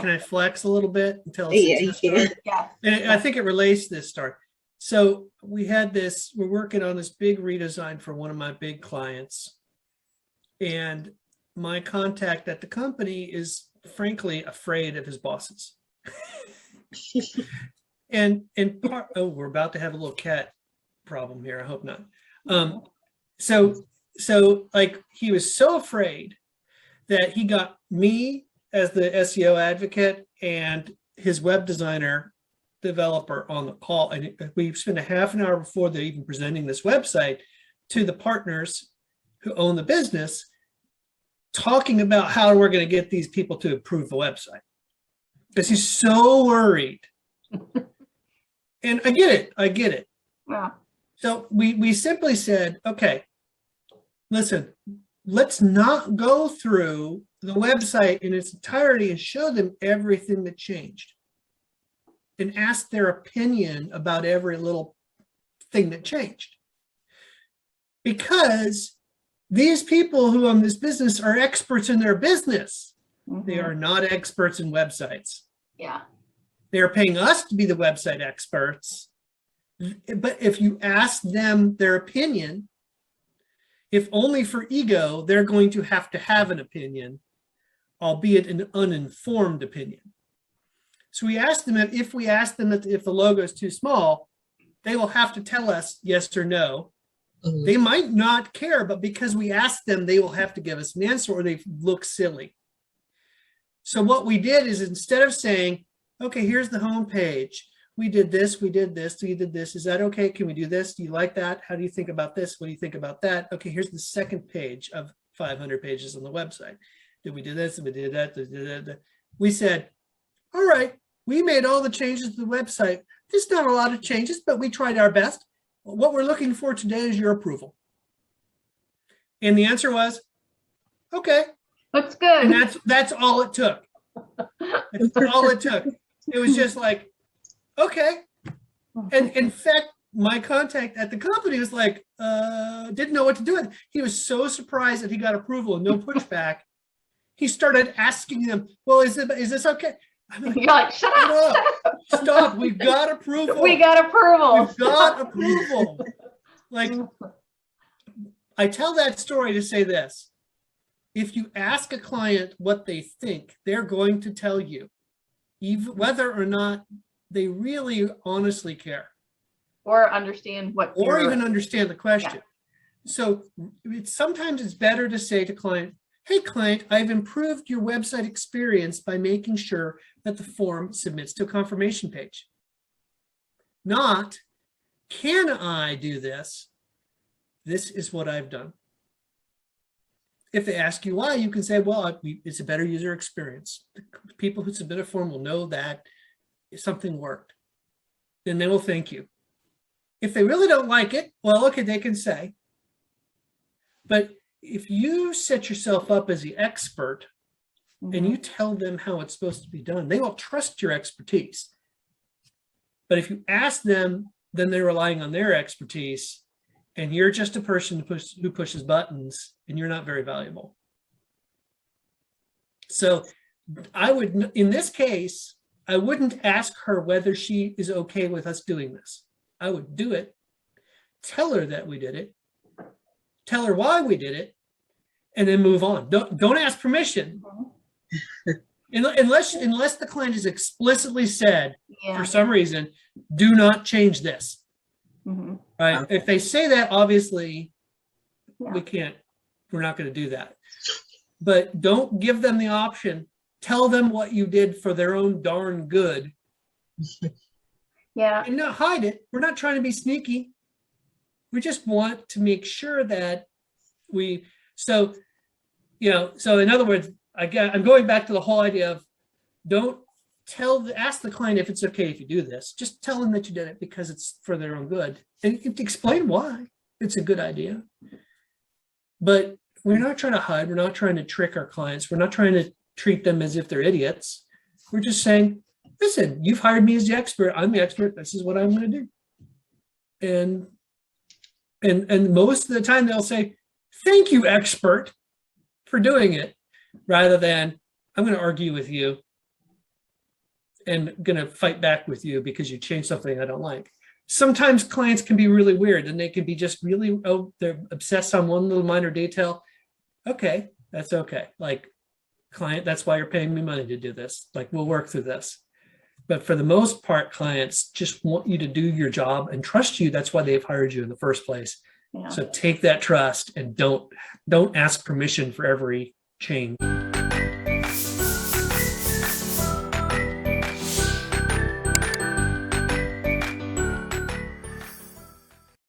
can I flex a little bit and tell a Yeah, you success story? can. Yeah. And I think it relates to this story. So we're working on this big redesign for one of my big clients. And my contact at the company is frankly afraid of his bosses. And we're about to have a little cat problem here. I hope not. So like he was so afraid that he got me as the SEO advocate and his web designer developer on the call. And we spent a half an hour before they're even presenting this website to the partners who own the business, talking about how we're going to get these people to approve the website. Because he's so worried. And I get it. Yeah. So we simply said, okay, listen, let's not go through the website in its entirety and show them everything that changed and ask their opinion about every little thing that changed. Because these people who own this business are experts in their business. They are not experts in websites. Yeah. They are paying us to be the website experts. But if you ask them their opinion, if only for ego, they're going to have an opinion, albeit an uninformed opinion. So we asked them if we ask them if the logo is too small, they will have to tell us yes or no. They might not care, but because we asked them, they will have to give us an answer or they look silly. So what we did is instead of saying, okay, here's the home page. We did this, we did this, we did this. Is that okay? Can we do this? Do you like that? How do you think about this? What do you think about that? Okay, here's the second page of 500 pages on the website. Did we do this? Did we do that? We said, all right, we made all the changes to the website. There's not a lot of changes, but we tried our best. What we're looking for today is your approval. And the answer was, okay. Looks good. And that's all it took. That's all it took. It was just like, okay. And in fact, my contact at the company was like, didn't know what to do with it. He was so surprised that he got approval and no pushback. He started asking them, well, is this okay? I'm like, you're like, shut up. Stop. We've got approval. We got approval. We've got approval. Like, I tell that story to say this. If you ask a client what they think, they're going to tell you, even whether or not they really honestly care. Or understand what. Or even understand the question. Yeah. So sometimes it's better to say to client, hey client, I've improved your website experience by making sure that the form submits to a confirmation page. Not, can I do this? This is what I've done. If they ask you why, you can say, well, it's a better user experience. The people who submit a form will know that something worked. Then they will thank you. If they really don't like it, well, okay, they can say. But if you set yourself up as the expert and you tell them how it's supposed to be done, they will trust your expertise. But if you ask them, then they're relying on their expertise. And you're just a person who pushes buttons, and you're not very valuable. So I would, in this case, I wouldn't ask her whether she is okay with us doing this. I would do it, tell her that we did it, tell her why we did it, and then move on. Don't ask permission. Unless the client has explicitly said, for some reason, do not change this. Right? If they say that, obviously, we're not going to do that. But don't give them the option. Tell them what you did for their own darn good. Yeah. And not hide it. We're not trying to be sneaky. We just want to make sure that so in other words, I'm going back to the whole idea of ask the client if it's okay if you do this. Just tell them that you did it because it's for their own good. And explain why it's a good idea. But we're not trying to hide. We're not trying to trick our clients. We're not trying to treat them as if they're idiots. We're just saying, listen, you've hired me as the expert. I'm the expert. This is what I'm going to do. And most of the time they'll say, thank you, expert, for doing it, rather than I'm going to argue with you. and going to fight back with you because you changed something I don't like. Sometimes clients can be really weird and they can be just really, oh, they're obsessed on one little minor detail. Okay, that's okay. Like, client, that's why you're paying me money to do this. Like, we'll work through this. But for the most part, clients just want you to do your job and trust you. That's why they've hired you in the first place. Yeah. So take that trust and don't ask permission for every change.